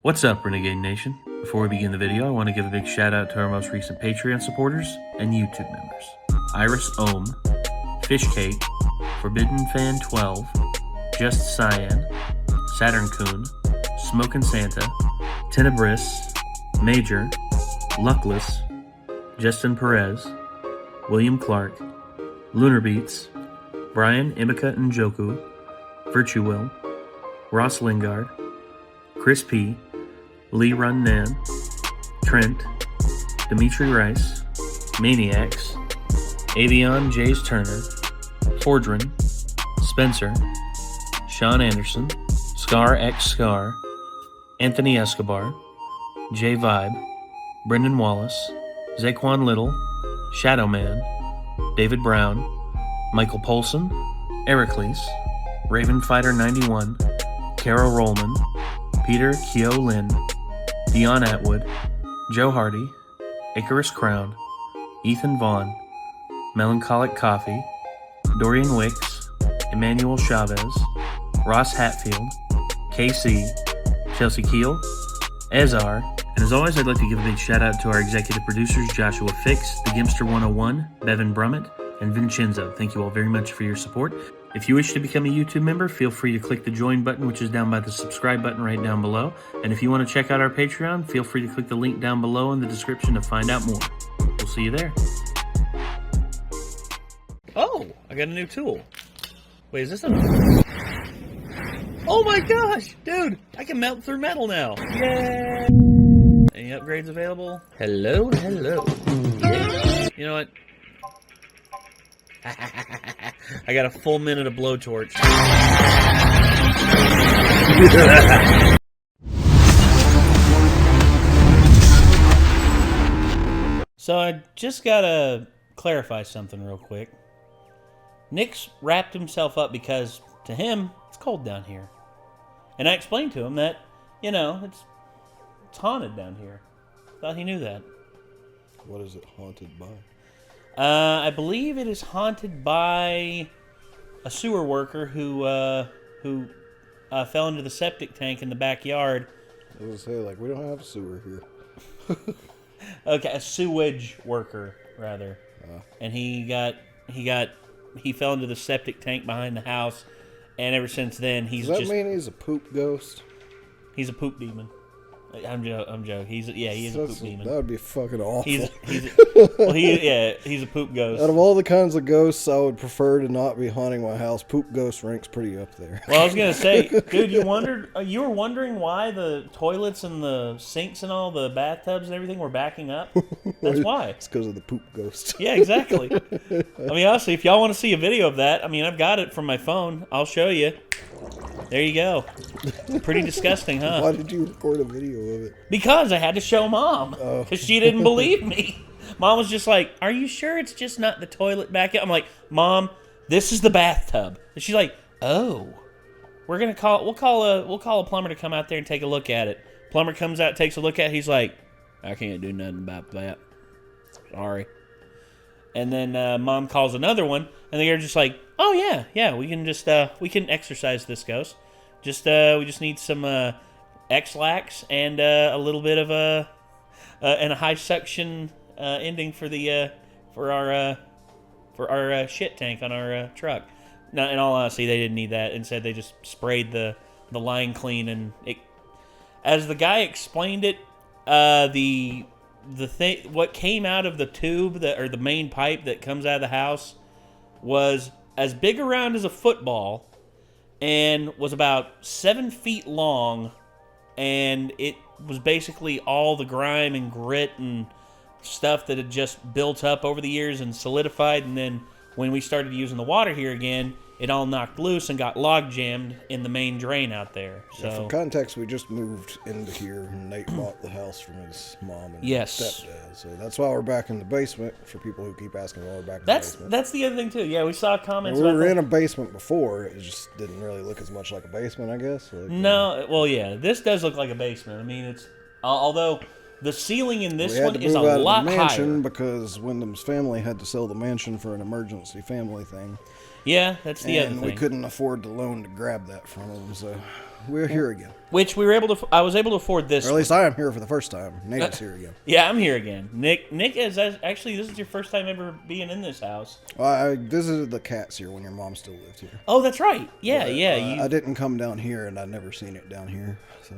What's up, Renegade Nation? Before we begin the video, I want to give a big shout out to our most recent Patreon supporters and YouTube members. Iris Ohm, Fish Cake, Forbidden Fan 12, Just Cyan, Saturn Coon, Smokin' Santa, Tenebris, Major, Luckless, Justin Perez, William Clark, Lunar Beats, Brian Imika Njoku, Virtue Will, Ross Lingard, Chris P., Lee Runnan, Trent, Dimitri Rice, Maniacs, Avion Jays Turner, Fordrin, Spencer, Sean Anderson, Scar X Scar, Anthony Escobar, J Vibe, Brendan Wallace, Zaquan Little, Shadow Man, David Brown, Michael Polson, Ericles, Raven Fighter 91, Carol Rollman, Peter Kyo Lin, Dion Atwood, Joe Hardy, Icarus Crown, Ethan Vaughn, Melancholic Coffee, Dorian Wicks, Emmanuel Chavez, Ross Hatfield, KC, Chelsea Keel, Ezar, and as always, I'd like to give a big shout out to our executive producers Joshua Fix, The Gimster 101, Bevan Brummett, and Vincenzo. Thank you all very much for your support. If you wish to become a YouTube member, feel free to click the join button, which is down by the subscribe button right down below. And if you want to check out our Patreon, feel free to click the link down below in the description to find out more. We'll see you there. Oh, I got a new tool. Wait, is this a... Oh my gosh, dude, I can melt through metal now. Yay! Any upgrades available? Hello, hello. Yeah. You know what? I got a full minute of blowtorch. So I just gotta clarify something real quick. Nick's wrapped himself up because, to him, it's cold down here. And I explained to him that, you know, it's haunted down here. Thought he knew that. What is it haunted by? I believe it is haunted by a sewer worker who fell into the septic tank in the backyard. I was gonna say, like, we don't have sewer here. Okay, a sewage worker rather, and he fell into the septic tank behind the house, and ever since then he's Does that mean he's a poop ghost? He's a poop demon. I'm joking. He is a poop demon. That would be fucking awful. He's a poop ghost. Out of all the kinds of ghosts, I would prefer to not be haunting my house. Poop ghost ranks pretty up there. Well, I was gonna say, dude, you were wondering why the toilets and the sinks and all the bathtubs and everything were backing up. That's why. It's because of the poop ghost. Yeah, exactly. I mean, honestly, if y'all want to see a video of that, I mean, I've got it from my phone. I'll show you. There you go. Pretty disgusting, huh? Why did you record a video of it? Because I had to show Mom. Because she didn't believe me. Mom was just like, "Are you sure it's just not the toilet back up?" I'm like, "Mom, this is the bathtub." And she's like, "Oh, we'll call a plumber to come out there and take a look at it." Plumber comes out, takes a look at it. He's like, "I can't do nothing about that. Sorry." And then Mom calls another one, and they're just like, "Oh yeah, we can just we can exorcise this ghost. We just need some X-Lax and a little bit of and a high suction ending for our shit tank on our truck." Now, in all honesty, they didn't need that. Instead, they just sprayed the line clean, and it, as the guy explained it, what came out of the tube or the main pipe that comes out of the house was as big around as a football and was about 7 feet long, and it was basically all the grime and grit and stuff that had just built up over the years and solidified, and then when we started using the water here again, it all knocked loose and got log jammed in the main drain out there. So, yeah, for context, we just moved into here, and Nate bought the house from his mom and stepdad. So that's why we're back in the basement. For people who keep asking why we're back in the basement, that's the other thing too. Yeah, we saw comments. We were in a basement before. It just didn't really look as much like a basement, I guess. Like, no, well, yeah, this does look like a basement. I mean, it's although the ceiling in this one is a lot higher. Because Wyndham's family had to sell the mansion for an emergency family thing. Yeah, that's the other thing. And we couldn't afford the loan to grab that from them, so... we're here again. Which we were able to. I was able to afford this. Or at least I am here for the first time. Nate is here again. Yeah, I'm here again. Nick is actually. This is your first time ever being in this house. I visited the cats here when your mom still lived here. Oh, that's right. Yeah, but, yeah. I didn't come down here, and I'd never seen it down here. So,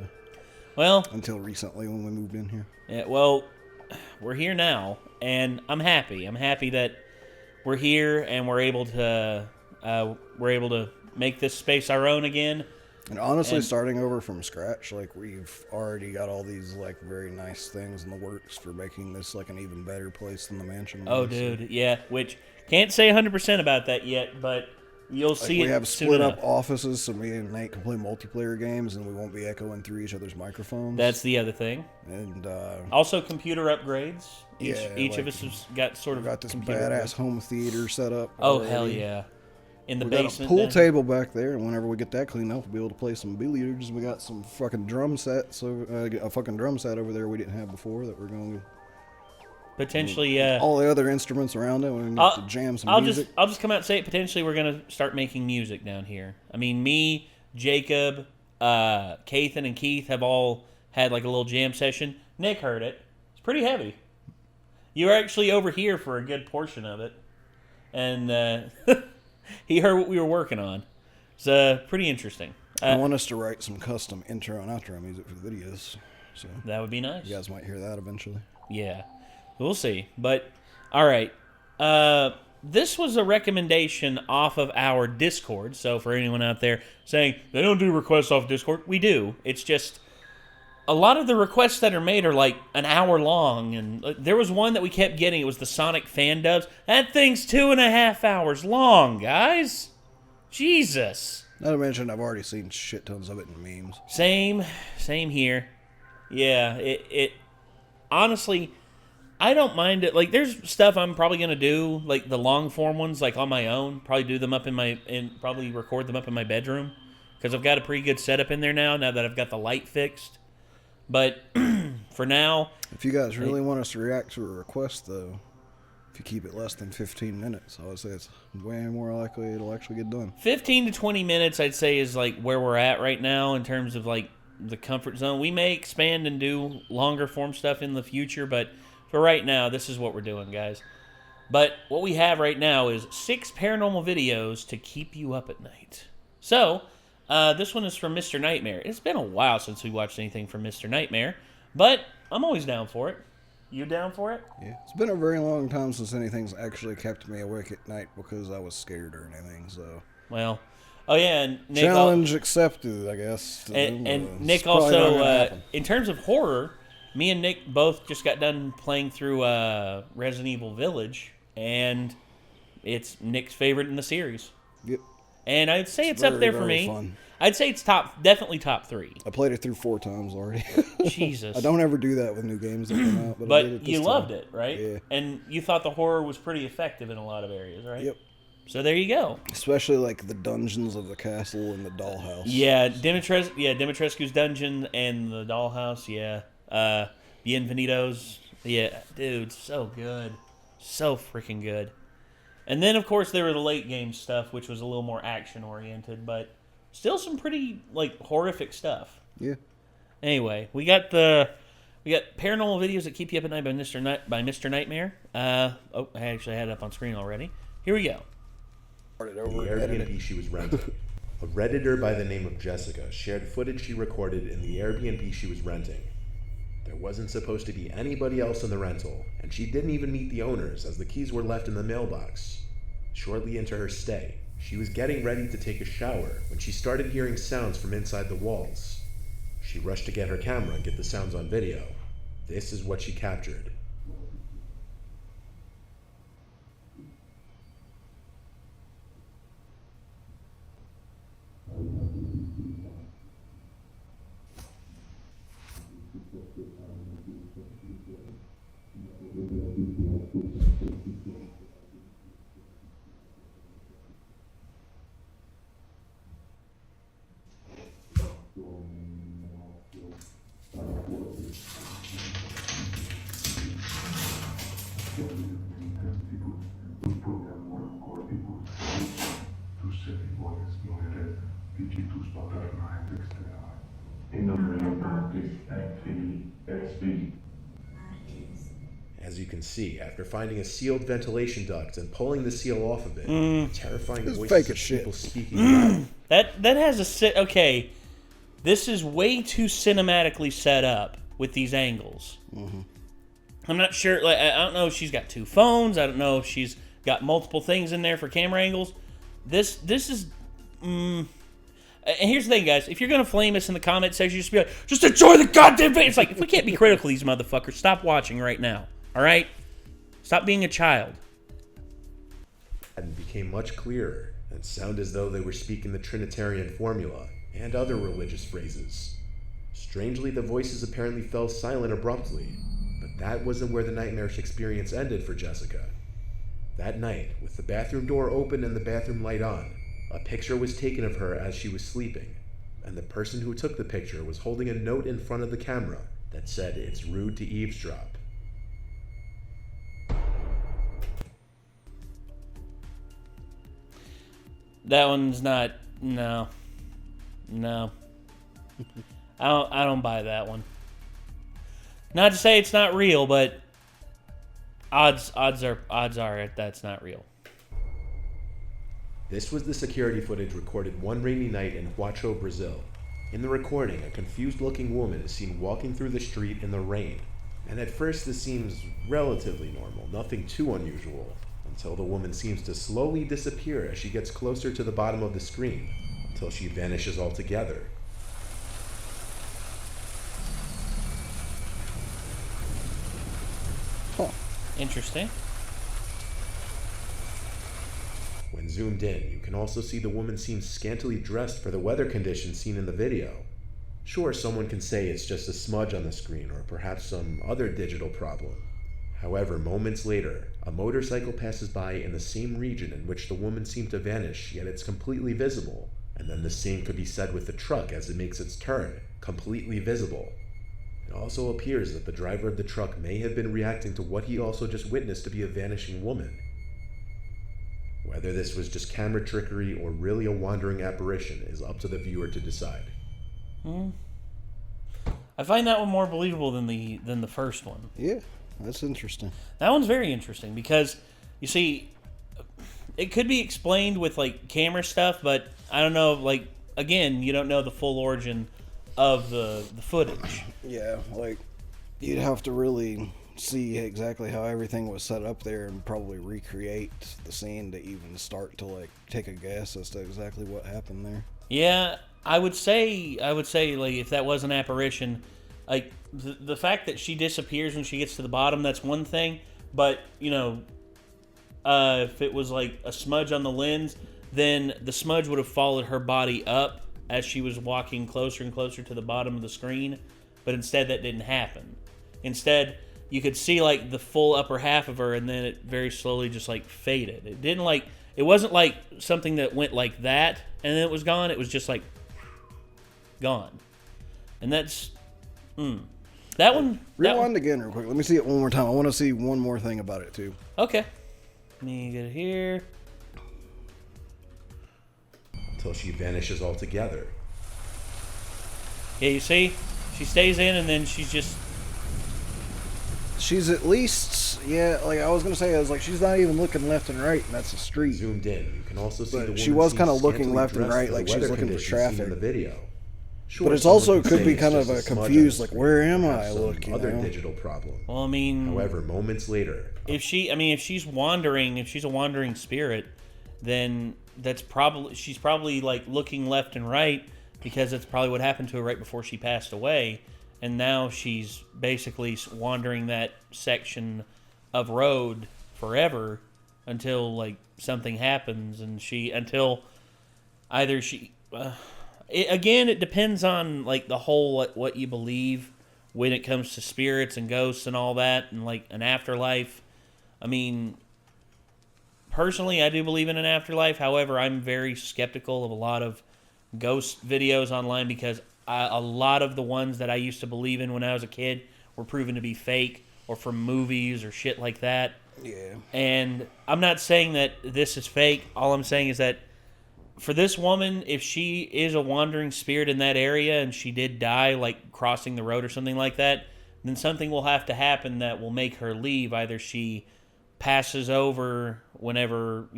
well, until recently when we moved in here. Yeah. Well, we're here now, and I'm happy. I'm happy that we're here and we're able to make this space our own again. And honestly, starting over from scratch, like, we've already got all these, like, very nice things in the works for making this, like, an even better place than the mansion. Oh, dude, yeah, which, can't say 100% about that yet, but you'll see it. We have split up offices, so me and Nate can play multiplayer games, and we won't be echoing through each other's microphones. That's the other thing. And, also computer upgrades. Each like, of us has got sort of got this badass home theater set up. Oh, already. hell yeah. In the we basement. Got a pool table back there, and whenever we get that cleaned up, we'll be able to play some billiards. We got some fucking drum sets, so a fucking drum set over there we didn't have before that we're going to potentially. All the other instruments around it, we're going to jam some music. I'll just come out and say it. Potentially, we're going to start making music down here. I mean, me, Jacob, Kathan, and Keith have all had like a little jam session. Nick heard it. It's pretty heavy. You were actually over here for a good portion of it, and. He heard what we were working on. It's pretty interesting. I want us to write some custom intro and outro music for the videos. So that would be nice. You guys might hear that eventually. Yeah. We'll see. But, all right. This was a recommendation off of our Discord. So for anyone out there saying, they don't do requests off Discord, we do. It's just... a lot of the requests that are made are like an hour long, and there was one that we kept getting. It was the Sonic fan dubs. That thing's 2.5 hours long, guys. Jesus. Not to mention, I've already seen shit tons of it in memes. Same here. Yeah, it honestly, I don't mind it. Like, there's stuff I'm probably gonna do, like the long form ones, like on my own. Probably do them up probably record them up in my bedroom, because I've got a pretty good setup in there now that I've got the light fixed. But for now... if you guys really want us to react to a request, though, if you keep it less than 15 minutes, I would say it's way more likely it'll actually get done. 15 to 20 minutes, I'd say, is like where we're at right now in terms of like the comfort zone. We may expand and do longer form stuff in the future, but for right now, this is what we're doing, guys. But what we have right now is 6 paranormal videos to keep you up at night. So... this one is from Mr. Nightmare. It's been a while since we watched anything from Mr. Nightmare, but I'm always down for it. You down for it? Yeah. It's been a very long time since anything's actually kept me awake at night because I was scared or anything, so... well, oh yeah, and Nick... challenge accepted, I guess. And Nick also, in terms of horror, me and Nick both just got done playing through Resident Evil Village, and it's Nick's favorite in the series. Yep. And I'd say it's up there for me. Fun. I'd say it's definitely top 3. I played it through 4 times already. Jesus. I don't ever do that with new games that come out. But you loved it, right? Yeah. And you thought the horror was pretty effective in a lot of areas, right? Yep. So there you go. Especially like the dungeons of the castle and the dollhouse. Yeah, Dimitrescu's dungeon and the dollhouse, yeah. Bienvenidos. Yeah, dude, so good. So freaking good. And then, of course, there were the late game stuff, which was a little more action-oriented, but still some pretty, like, horrific stuff. Yeah. Anyway, we got paranormal videos that keep you up at night by Mr. Nightmare. I actually had it up on screen already. Here we go. The Airbnb she was renting. A Redditor by the name of Jessica shared footage she recorded in the Airbnb she was renting. There wasn't supposed to be anybody else in the rental, and she didn't even meet the owners as the keys were left in the mailbox. Shortly into her stay, she was getting ready to take a shower when she started hearing sounds from inside the walls. She rushed to get her camera and get the sounds on video. This is what she captured. can see, after finding a sealed ventilation duct and pulling the seal off of it, terrifying voices fake of as shit. people speaking loud. That has a... Okay, this is way too cinematically set up with these angles. Mm-hmm. I'm not sure... Like, I don't know if she's got 2 phones. I don't know if she's got multiple things in there for camera angles. This is... And here's the thing, guys. If you're going to flame us in the comment section, just be like, just enjoy the goddamn video. It's like, if we can't be critical of these motherfuckers, stop watching right now. All right? Stop being a child. And became much clearer and sound as though they were speaking the Trinitarian formula and other religious phrases. Strangely, the voices apparently fell silent abruptly, but that wasn't where the nightmarish experience ended for Jessica. That night, with the bathroom door open and the bathroom light on, a picture was taken of her as she was sleeping, and the person who took the picture was holding a note in front of the camera that said, "It's rude to eavesdrop." That one's not... No. I don't buy that one. Not to say it's not real, but odds are that's not real. This was the security footage recorded one rainy night in Huacho, Brazil. In the recording, a confused-looking woman is seen walking through the street in the rain. And at first this seems relatively normal, nothing too unusual, until the woman seems to slowly disappear as she gets closer to the bottom of the screen, until she vanishes altogether. Interesting. When zoomed in, you can also see the woman seems scantily dressed for the weather conditions seen in the video. Sure, someone can say it's just a smudge on the screen or perhaps some other digital problem. However, moments later, a motorcycle passes by in the same region in which the woman seemed to vanish, yet it's completely visible. And then the same could be said with the truck as it makes its turn, completely visible. It also appears that the driver of the truck may have been reacting to what he also just witnessed to be a vanishing woman. Whether this was just camera trickery or really a wandering apparition is up to the viewer to decide. I find that one more believable than the first one. Yeah, that's interesting. That one's very interesting because, you see, it could be explained with, like, camera stuff, but I don't know, like, again, you don't know the full origin of the footage. Yeah, like, you'd have to really see exactly how everything was set up there and probably recreate the scene to even start to, like, take a guess as to exactly what happened there. Yeah, I would say, like, if that was an apparition, like, the fact that she disappears when she gets to the bottom, that's one thing, but, you know, if it was, like, a smudge on the lens, then the smudge would have followed her body up as she was walking closer and closer to the bottom of the screen, but instead that didn't happen. Instead, you could see, like, the full upper half of her, and then it very slowly just, like, faded. It didn't, like, it wasn't like something that went like that, and then it was gone. It was just, like, gone. And that's, that one... Rewind again real quick. Let me see it one more time. I want to see one more thing about it, too. Okay. Let me get it here. Until she vanishes altogether. Yeah, you see? She stays in, and then she's just... She's at least, yeah, like I was going to say, I was like, she's not even looking left and right, and that's a street. Zoomed in, you can also see the woman she was kind of looking left and right, like she's looking for traffic. In the video. Sure, but it's also could be kind of a confused, like, where am I looking? Other digital problem. Well, I mean... However, moments later... If she's wandering, if she's a wandering spirit, then she's probably, like, looking left and right, because that's probably what happened to her right before she passed away. And now she's basically wandering that section of road forever until, like, something happens, and until either she... again, it depends on, like, the whole, what you believe when it comes to spirits and ghosts and all that, and, like, an afterlife. I mean, personally, I do believe in an afterlife. However, I'm very skeptical of a lot of ghost videos online because a lot of the ones that I used to believe in when I was a kid were proven to be fake or from movies or shit like that. Yeah. And I'm not saying that this is fake. All I'm saying is that for this woman, if she is a wandering spirit in that area and she did die, like crossing the road or something like that, then something will have to happen that will make her leave. Either she passes over whenever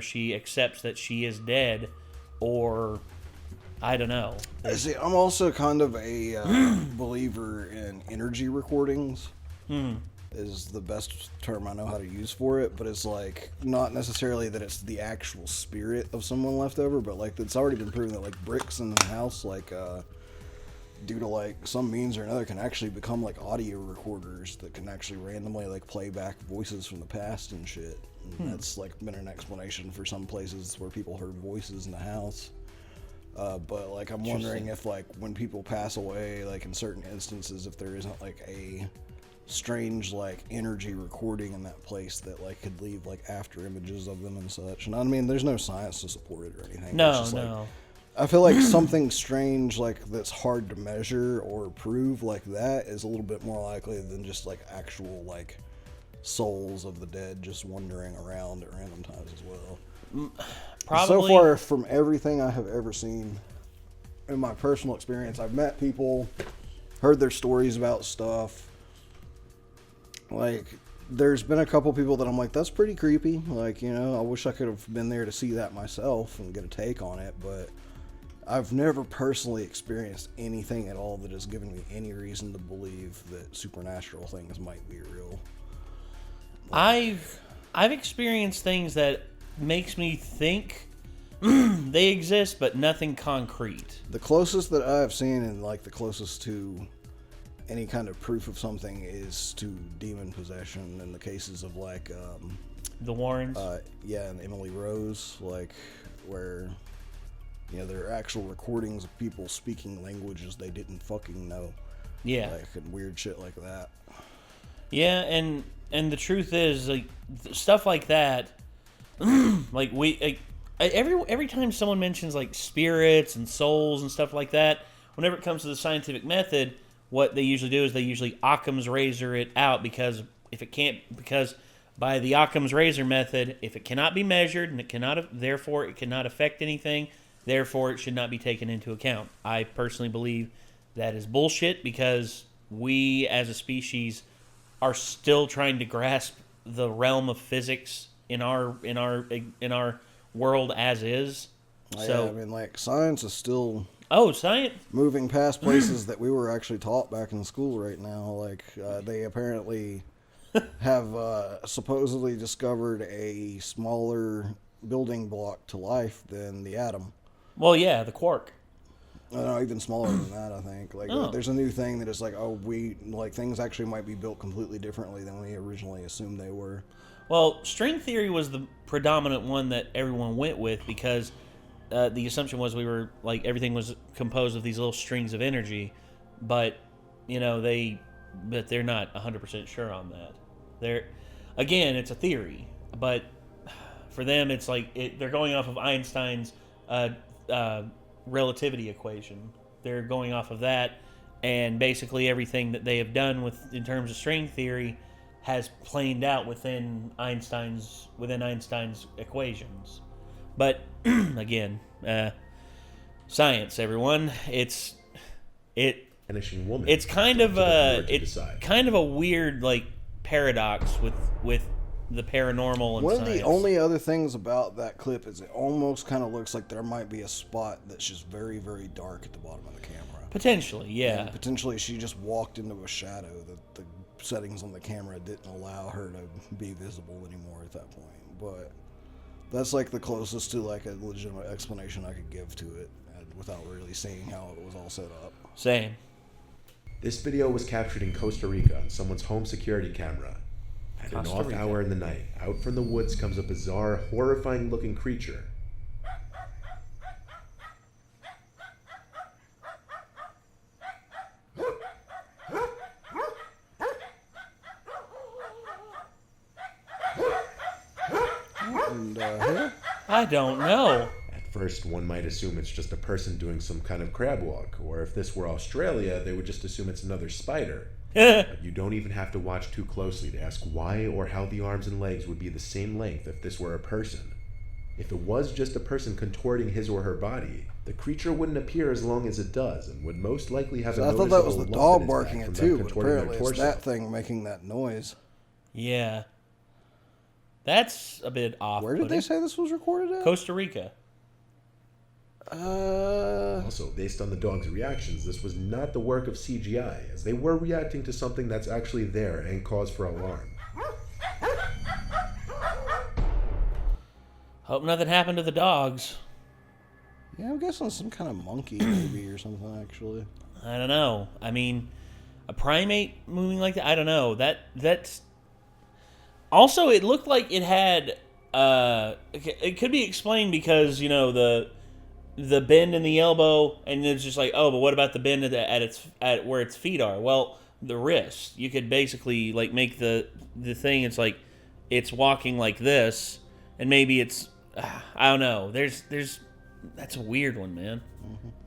she accepts that she is dead, or I don't know. See, I'm also kind of a believer in energy recordings. Is the best term I know how to use for it, but it's like not necessarily that it's the actual spirit of someone left over, but like it's already been proven that like bricks in the house, like due to like some means or another, can actually become like audio recorders that can actually randomly like play back voices from the past and shit. And that's like been an explanation for some places where people heard voices in the house. But like I'm wondering if like when people pass away, like in certain instances, if there isn't like a strange like energy recording in that place that like could leave like after images of them and such. And I mean, there's no science to support it or anything. No, it's just, no. Like, I feel like something strange like that's hard to measure or prove like that is a little bit more likely than just like actual like souls of the dead just wandering around at random times as well. Probably. So far from everything I have ever seen in my personal experience, I've met people, heard their stories about stuff. Like, there's been a couple people that I'm like, that's pretty creepy. Like, you know, I wish I could have been there to see that myself and get a take on it. But I've never personally experienced anything at all that has given me any reason to believe that supernatural things might be real. I've experienced things that makes me think they exist, but nothing concrete. The closest that I've seen, and like the closest to any kind of proof of something, is to demon possession in the cases of like The Warrens. Yeah, and Emily Rose, like where you know there are actual recordings of people speaking languages they didn't fucking know. Yeah, like and weird shit like that. Yeah, and the truth is, like stuff like that, like every time someone mentions like spirits and souls and stuff like that, whenever it comes to the scientific method, what they usually do is they usually Occam's razor it out, because by the Occam's razor method, if it cannot be measured and therefore it cannot affect anything, therefore it should not be taken into account. I personally believe that is bullshit, because we as a species are still trying to grasp the realm of physics in our world as is. So yeah, I mean, like science is still science moving past places that we were actually taught back in school right now. Like they apparently have supposedly discovered a smaller building block to life than the atom. Well, yeah, the quark. No, even smaller than that, I think. Like, there's a new thing that is like, things actually might be built completely differently than we originally assumed they were. Well, string theory was the predominant one that everyone went with, because the assumption was everything was composed of these little strings of energy, but they're not 100% sure on that. Again, it's a theory, but for them, it's like they're going off of Einstein's relativity equation. They're going off of that, and basically everything that they have done in terms of string theory has planed out within Einstein's equations. But again, science, everyone. It's kind of a weird like paradox with the paranormal and one science. of the only other things about that clip is it almost kind of looks like there might be a spot that's just very, very dark at the bottom of the camera. Potentially, yeah. And potentially she just walked into a shadow that the settings on the camera didn't allow her to be visible anymore at that point. But that's like the closest to like a legitimate explanation I could give to it without really seeing how it was all set up. Same. This video was captured in Costa Rica on someone's home security camera. At an off hour in the night, out from the woods comes a bizarre, horrifying-looking creature. I don't know. At first, one might assume it's just a person doing some kind of crab walk, or if this were Australia, they would just assume it's another spider. But you don't even have to watch too closely to ask why or how the arms and legs would be the same length if this were a person. If it was just a person contorting his or her body, the creature wouldn't appear as long as it does, and would most likely have So a I thought that was the noticeable lump in dog its barking back it from them too, but contorting their apparently it's torso. that thing making that noise. Yeah. That's a bit off. Where did they say this was recorded at? Costa Rica. Also, based on the dog's reactions, this was not the work of CGI, as they were reacting to something that's actually there and cause for alarm. Hope nothing happened to the dogs. Yeah, I'm guessing some kind of monkey maybe or something, actually. I don't know. I mean, a primate moving like that? I don't know. That's... Also, it looked like it had... it could be explained because, you know, the bend in the elbow, and it's just like, oh, but what about the bend at where its feet are? Well, the wrist. You could basically, like, make the thing, it's like, it's walking like this, and maybe it's... I don't know. There's that's a weird one, man.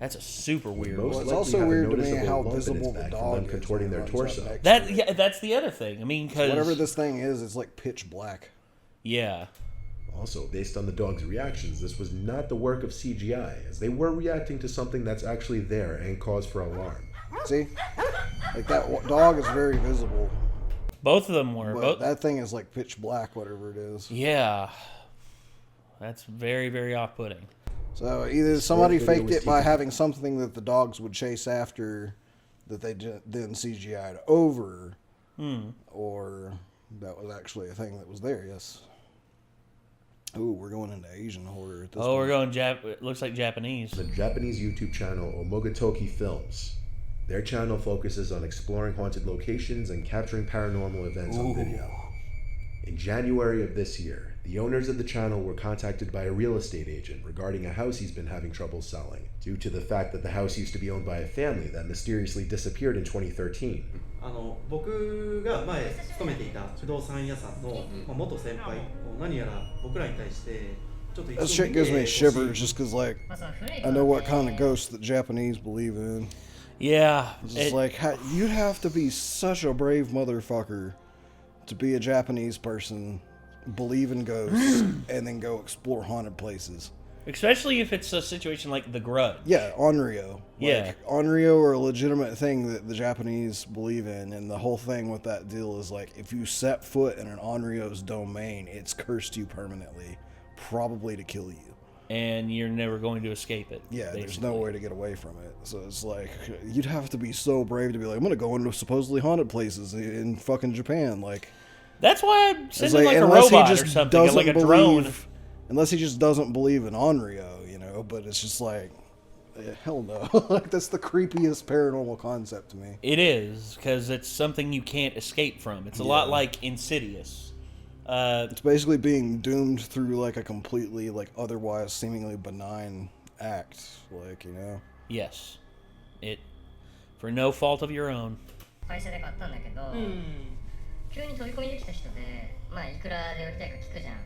That's a super weird one. Well, it's also weird to me how visible the dog is contorting their torso. That's the other thing. I mean, because whatever this thing is, it's like pitch black. Yeah. Also, based on the dog's reactions, this was not the work of CGI, as they were reacting to something that's actually there and cause for alarm. See? Like, that dog is very visible. Both of them were. But that thing is like pitch black, whatever it is. Yeah. That's very, very off-putting. So either somebody faked it by having something that the dogs would chase after that they then CGI'd over, or that was actually a thing that was there, yes. Ooh, we're going into Asian horror at this point. We're going it looks like Japanese. The Japanese YouTube channel Omogatoki Films. Their channel focuses on exploring haunted locations and capturing paranormal events on video. In January of this year, the owners of the channel were contacted by a real estate agent regarding a house he's been having trouble selling, due to the fact that the house used to be owned by a family that mysteriously disappeared in 2013. 僕が前勤めていた不動産屋さんの元先輩、何やら僕らに対してちょっと That shit gives me shivers just because, like, I know what kind of ghosts the Japanese believe in. Yeah. It's just like, you'd have to be such a brave motherfucker to be a Japanese person, believe in ghosts, and then go explore haunted places. Especially if it's a situation like The Grudge. Yeah, Onryo. Yeah. Onryo are a legitimate thing that the Japanese believe in, and the whole thing with that deal is like, if you set foot in an Onryo's domain, it's cursed you permanently, probably to kill you. And you're never going to escape it. Yeah, basically. There's no way to get away from it. So it's like, you'd have to be so brave to be like, I'm going to go into supposedly haunted places in fucking Japan. Like, that's why I'm sending like a unless robot he just or something, doesn't like a drone. Unless he just doesn't believe in Onryo, you know, but it's just like, hell no. Like, that's the creepiest paranormal concept to me. It is, because it's something you can't escape from. It's a lot like Insidious. It's basically being doomed through, like, a completely, like, otherwise seemingly benign act, like, you know? Yes. For no fault of your own. 会社で買ったんだけど、急に飛び込みできた人で、まあいくらで売りたいか聞くじゃん。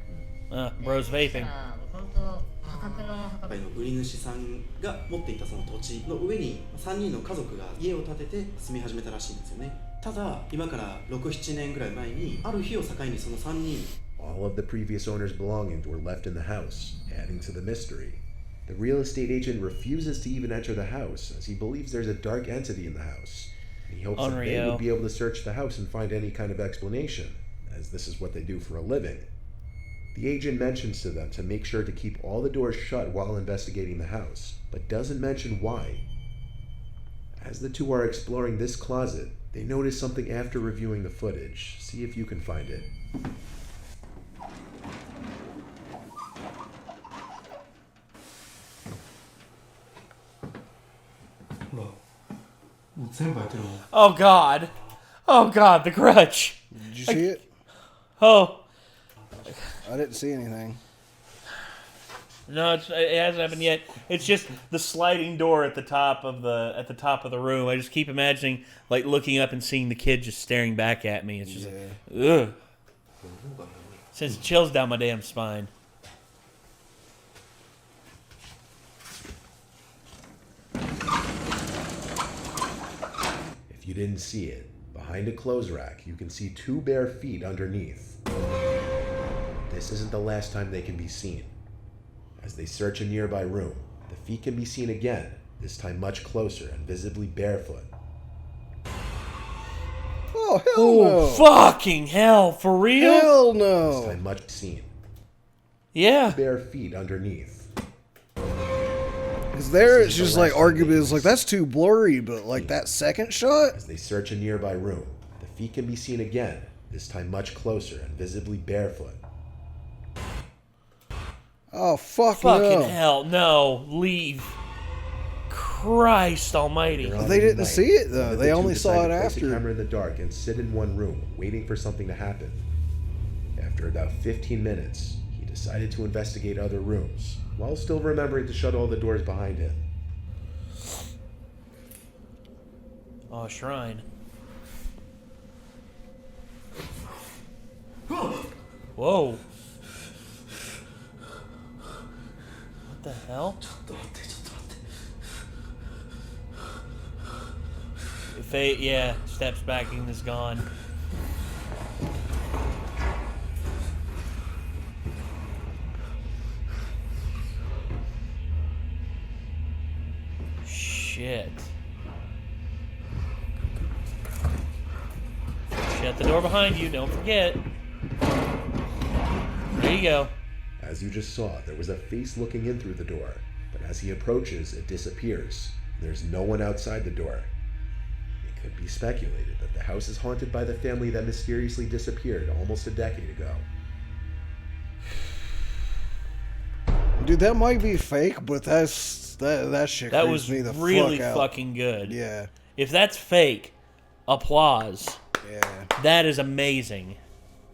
Bro's vaping. 本当破格の破格。売り主さんが持っていたその土地の上に3人の家族が家を建てて住み始めたらしいんですよね。ただ今から6、7年ぐらい前にある日を境にその3人 All of the previous owner's belongings were left in the house, adding to the mystery. The real estate agent refuses to even enter the house, as he believes there's a dark entity in the house. He hopes that they would be able to search the house and find any kind of explanation, as this is what they do for a living. The agent mentions to them to make sure to keep all the doors shut while investigating the house, but doesn't mention why. As the two are exploring this closet, they notice something after reviewing the footage. See if you can find it. Oh God. Oh God, The Grudge. Did you see it? Oh. I didn't see anything. No, it hasn't happened yet. It's just the sliding door at the top of the room. I just keep imagining, like, looking up and seeing the kid just staring back at me. It's just like, ugh. Sends chills down my damn spine. If you didn't see it, behind a clothes rack, you can see two bare feet underneath. This isn't the last time they can be seen. As they search a nearby room, the feet can be seen again, this time much closer and visibly barefoot. Oh, hell Oh, no. fucking hell. For real? Hell This no. time much seen. Yeah. Bare feet underneath. Because there it's just like arguably it's like that's too blurry, but like that second shot. As they search a nearby room, the feet can be seen again, this time much closer and visibly barefoot. Oh fuck Fucking no. hell. No. Leave. Christ almighty. They're on They in the didn't night. see it, though. One of They the two only saw decide it to place after. the camera in the dark and sit in one room, waiting for something to happen. After about 15 minutes, he decided to investigate other rooms, while still remembering to shut all the doors behind him. Oh, shrine. Whoa. What the hell? Fate, yeah, steps back and is gone. Shit. Shut the door behind you, don't forget. There you go. As you just saw, there was a face looking in through the door, but as he approaches, it disappears. There's no one outside the door. It could be speculated that the house is haunted by the family that mysteriously disappeared almost a decade ago. Dude, that might be fake, but that shit That creeps was me the really fuck out. fucking good. Yeah. If that's fake, applause. Yeah. That is amazing.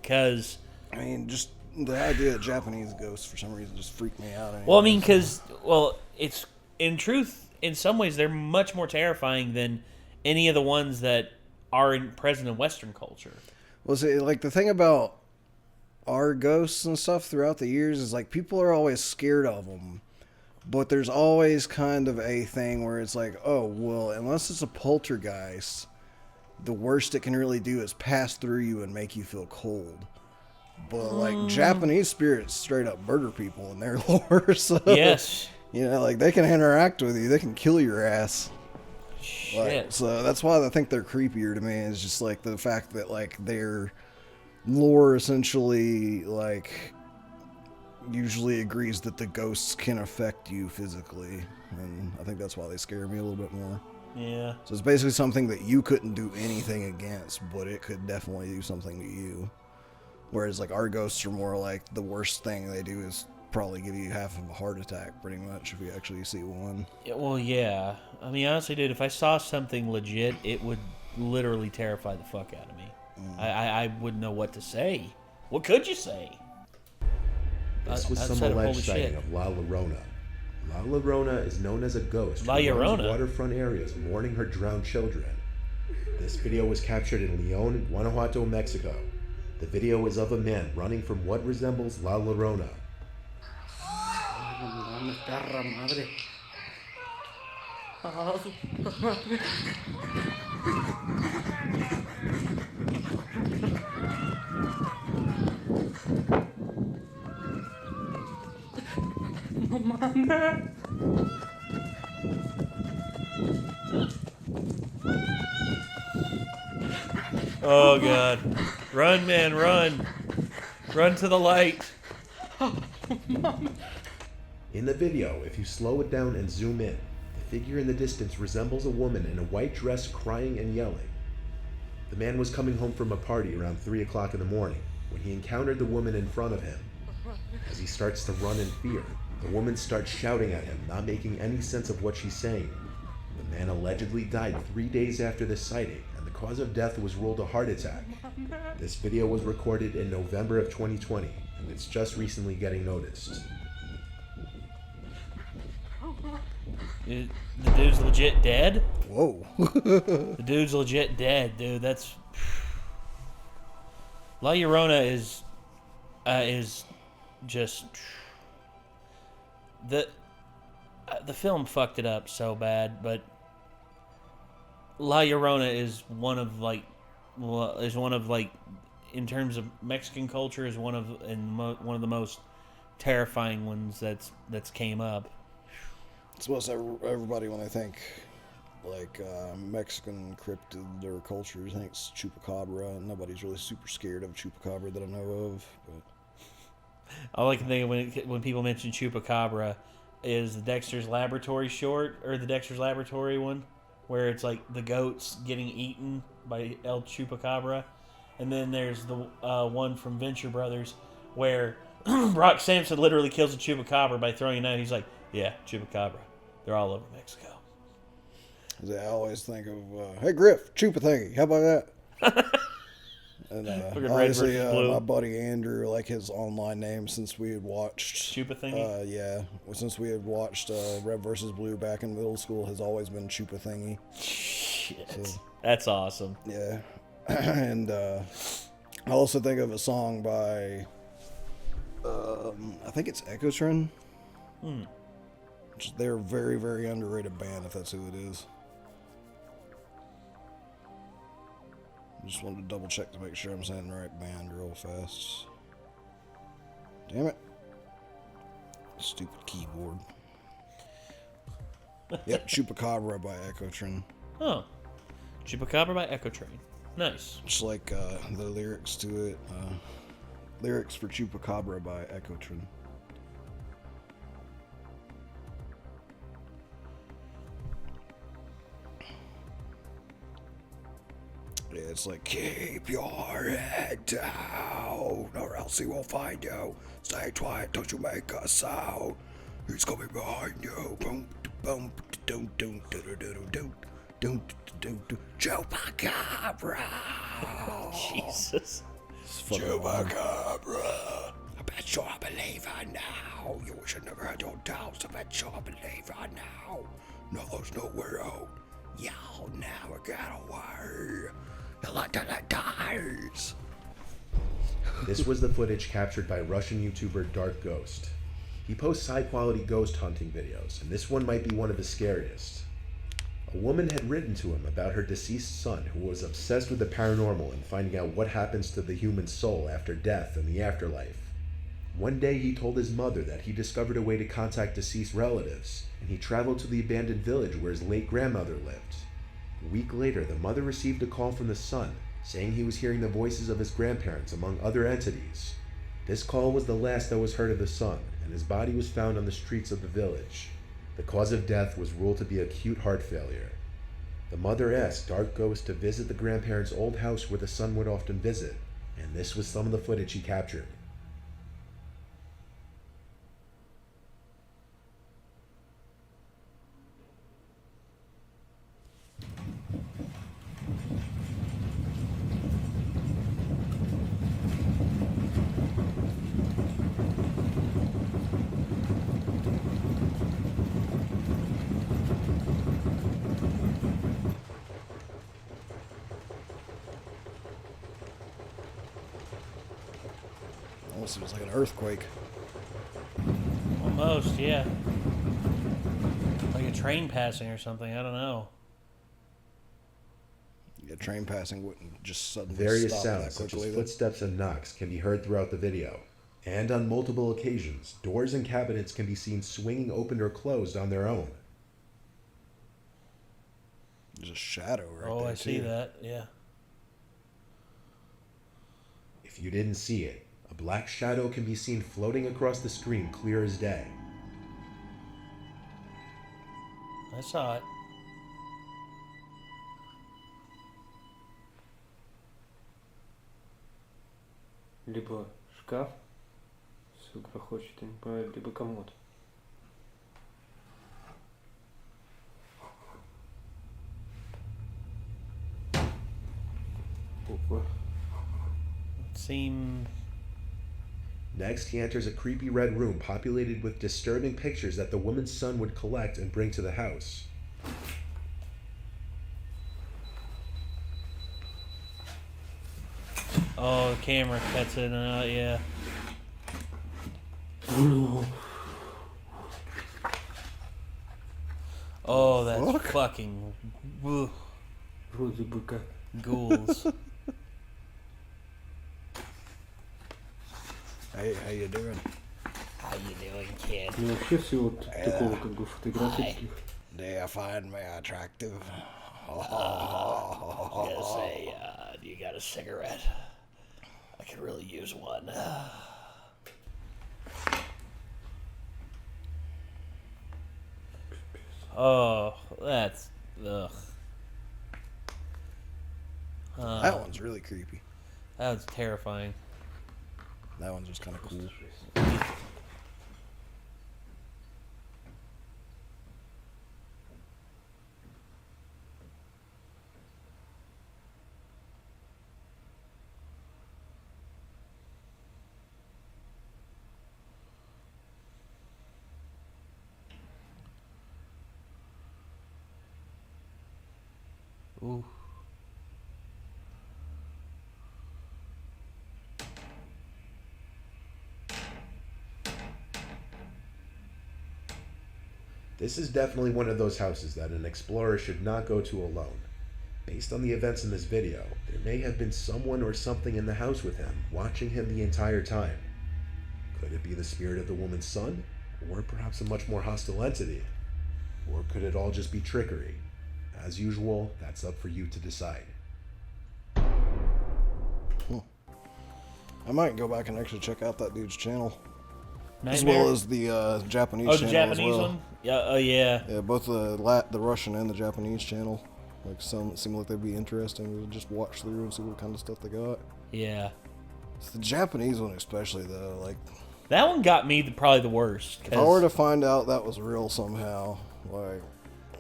Because, I mean, just the idea of Japanese ghosts for some reason just freaked me out. well, I mean, because, well, it's, in truth, in some ways, they're much more terrifying than any of the ones that are present in Western culture. Well, see, like, the thing about our ghosts and stuff throughout the years is, like, people are always scared of them. But there's always kind of a thing where it's like, oh, well, unless it's a poltergeist, the worst it can really do is pass through you and make you feel cold. But, like, Japanese spirits straight up murder people in their lore, so... Yes. You know, like, they can interact with you. They can kill your ass. Shit. Like, so that's why I think they're creepier to me, is just, like, the fact that, like, their lore essentially, like, usually agrees that the ghosts can affect you physically. And I think that's why they scare me a little bit more. Yeah. So it's basically something that you couldn't do anything against, but it could definitely do something to you. Whereas, like, our ghosts are more like the worst thing they do is probably give you half of a heart attack, pretty much, if you actually see one. Yeah, well, yeah. I mean, honestly, dude, if I saw something legit, it would literally terrify the fuck out of me. I wouldn't know what to say. What could you say? This was some Outside of alleged holy sighting shit. of La Llorona. La Llorona is known as a ghost La who roams Llorona? waterfront areas mourning her drowned children. This video was captured in Leon, Guanajuato, Mexico. The video is of a man running from what resembles La Llorona. Oh, God. Run, man, run. Run to the light. In the video, if you slow it down and zoom in, the figure in the distance resembles a woman in a white dress crying and yelling. The man was coming home from a party around 3 o'clock in the morning when he encountered the woman in front of him. As he starts to run in fear, the woman starts shouting at him, not making any sense of what she's saying. The man allegedly died 3 days after this sighting, and the cause of death was ruled a heart attack. This video was recorded in November of 2020, and it's just recently getting noticed. The dude's legit dead? Whoa. The dude's legit dead, dude. That's... La Llorona is just... The film fucked it up so bad, but La Llorona is one of in terms of Mexican culture, is one of the most terrifying ones that's came up. It's what everybody, when they think like Mexican cryptid or cultures, thinks chupacabra. Nobody's really super scared of chupacabra that I know of. But All I can think of when people mention chupacabra is the Dexter's Laboratory short, or the Dexter's Laboratory one, where it's like the goats getting eaten by El Chupacabra. And then there's the one from Venture Brothers where Brock Sampson literally kills a chupacabra by throwing it out. He's like, yeah, chupacabra. They're all over Mexico. I always think of, hey, Griff, chupa thingy. How about that? And obviously, my buddy Andrew, like his online name since we had watched... Chupa thingy? Yeah. Since we had watched Red vs. Blue back in middle school, has always been chupa thingy. Shit. So, that's awesome. Yeah. And I also think of a song by, I think it's Ecotrin. They're a very, very underrated band, if that's who it is. Just wanted to double check to make sure I'm saying the right band real fast. Damn it. Stupid keyboard. Yep, Chupacabra by Ecotrin. Oh. Chupacabra by Ecotrin. Nice. Just like the lyrics to it. Lyrics for Chupacabra by Ecotrin. Yeah, it's like, keep your head down, or else he will find you. Stay quiet, don't you make a sound. He's coming behind you. Boom, boom, boom, boom, boom, boom, boom, Chupacabra. Jesus. Chupacabra. I bet you're a believer now. You should never had your doubts. I bet you're a believer now. No, there's nowhere out. Y'all never get away. You like to let dies. This was the footage captured by Russian YouTuber Dark Ghost. He posts high-quality ghost hunting videos, and this one might be one of his scariest. A woman had written to him about her deceased son, who was obsessed with the paranormal and finding out what happens to the human soul after death and the afterlife. One day he told his mother that he discovered a way to contact deceased relatives, and he traveled to the abandoned village where his late grandmother lived. A week later, the mother received a call from the son, saying he was hearing the voices of his grandparents among other entities. This call was the last that was heard of the son, and his body was found on the streets of the village. The cause of death was ruled to be acute heart failure. The mother asked Dark Ghost to visit the grandparents' old house where the son would often visit, and this was some of the footage he captured. It was like an earthquake. Almost, yeah. Like a train passing or something, I don't know. Yeah, train passing wouldn't just suddenly Various stop sounds, that such quickly. as footsteps and knocks, can be heard throughout the video. And on multiple occasions, doors and cabinets can be seen swinging open or closed on their own. There's a shadow right there. Oh, I see too. that, yeah. If you didn't see it, a black shadow can be seen floating across the screen clear as day. I saw it. Либо шкаф с грохочет, либо комод. Опа. Seem... Next, he enters a creepy red room populated with disturbing pictures that the woman's son would collect and bring to the house. Oh, the camera cuts in and out, yeah. Oh, that's fucking... Woo. Вроде бы как. Ghouls. Hey, how you doing? How you doing, kid? Ну, вообще всего такого как бы фотографических. Do you find me attractive? Gonna say, do you got a cigarette? I could really use one. Oh, that's ugh. That one's really creepy. That was terrifying. That one's just kind of cool. Ooh. This is definitely one of those houses that an explorer should not go to alone. Based on the events in this video, there may have been someone or something in the house with him, watching him the entire time. Could it be the spirit of the woman's son? Or perhaps a much more hostile entity? Or could it all just be trickery? As usual, that's up for you to decide. I might go back and actually check out that dude's channel. As Nightmare? well as the Japanese Oh, channel the Japanese as well. one? Yeah, oh yeah. Yeah, both the Russian and the Japanese channel. Like, some seem like they'd be interesting to just watch through and see what kind of stuff they got. Yeah. It's the Japanese one especially, though. Like, That one got me probably the worst. if I were to find out that was real somehow, like...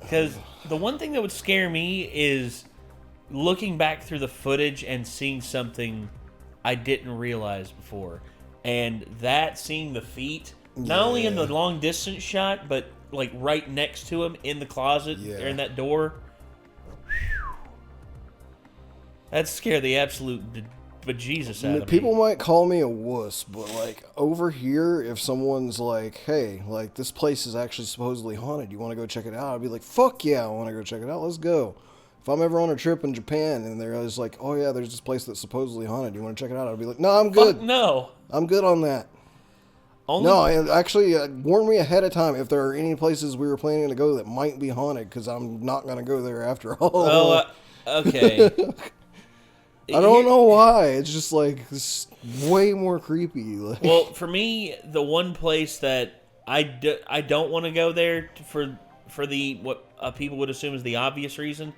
Because the one thing that would scare me is looking back through the footage and seeing something I didn't realize before. And that, seeing the feet, not only in the long distance shot, but like right next to him in the closet or in that door. That scared the absolute bejesus out of me. People might call me a wuss, but like over here, if someone's like, hey, like this place is actually supposedly haunted, you want to go check it out? I'd be like, fuck yeah, I want to go check it out. Let's go. If I'm ever on a trip in Japan and they're just like, oh yeah, there's this place that's supposedly haunted, you want to check it out? I'd be like, no, I'm good. Fuck no. I'm good on that. No, actually, warn me ahead of time if there are any places we were planning to go that might be haunted, because I'm not going to go there after all. Oh, okay. I don't know why. It's just like it's way more creepy. Like, Well, for me, the one place that I don't want to go there for the what people would assume is the obvious reason.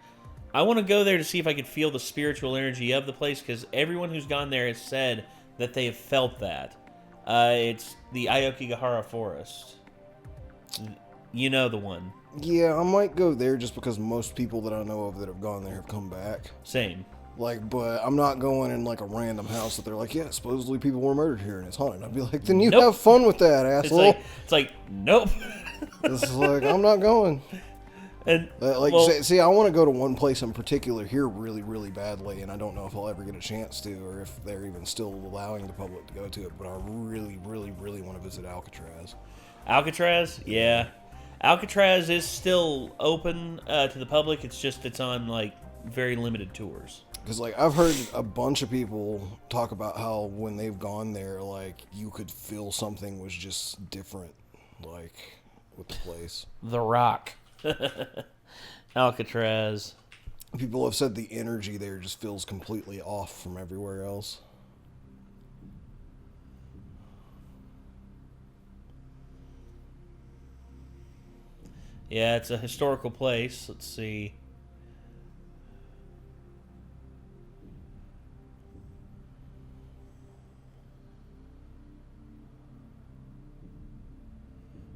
I want to go there to see if I could feel the spiritual energy of the place, because everyone who's gone there has said that they have felt that. It's the Aokigahara Forest. You know the one. yeah, I might go there just because most people that I know of that have gone there have come back. Same. Like, but I'm not going in like a random house that they're like, yeah, supposedly people were murdered here and it's haunted. I'd be like, then you have fun with that, asshole. It's like nope. It's like, I'm not going. And See, I want to go to one place in particular here really, really badly, and I don't know if I'll ever get a chance to, or if they're even still allowing the public to go to it, but I really, really, really want to visit Alcatraz. Alcatraz? Yeah. Alcatraz is still open to the public. It's just it's on like very limited tours. Because, like, I've heard a bunch of people talk about how when they've gone there, like, you could feel something was just different, like, with the place. The Rock. Alcatraz. People have said the energy there just feels completely off from everywhere else. Yeah, it's a historical place. Let's see.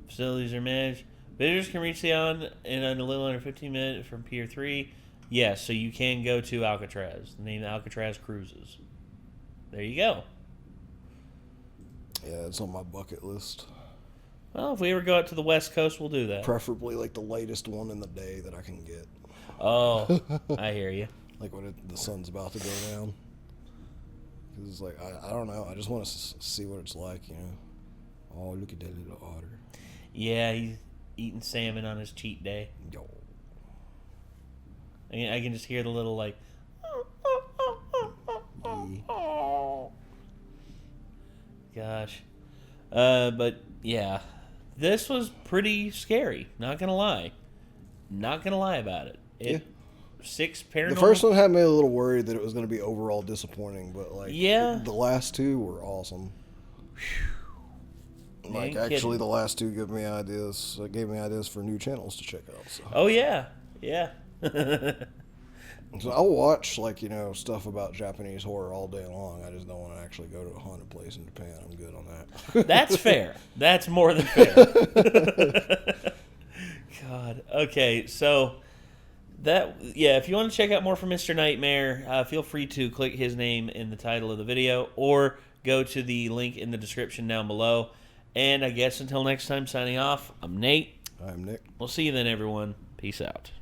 Facilities are managed. Visitors can reach the island in a little under 15 minutes from Pier 3. Yes, so you can go to Alcatraz. Named Alcatraz Cruises. There you go. Yeah, it's on my bucket list. Well, if we ever go out to the West Coast, we'll do that. Preferably, like, the latest one in the day that I can get. Oh, I hear you. Like, when the sun's about to go down. Because it's like, I don't know. I just want to see what it's like, you know. Oh, look at that little otter. Yeah, he's eating salmon on his cheat day. Yo. I can just hear the little, like... Gosh. But yeah, this was pretty scary. Not gonna lie. Not gonna lie about it. 6 paranormal. The first one had me a little worried that it was going to be overall disappointing, but like, Yeah. the last 2 were awesome. Like, actually, the last 2 gave me ideas. Gave me ideas for new channels to check out. So. Oh yeah, yeah. So I'll watch, like, you know, stuff about Japanese horror all day long. I just don't want to actually go to a haunted place in Japan. I'm good on that. That's fair. That's more than fair. God. Okay, so if you want to check out more from Mr. Nightmare, feel free to click his name in the title of the video or go to the link in the description down below. And I guess until next time, signing off, I'm Nate. I'm Nick. We'll see you then, everyone. Peace out.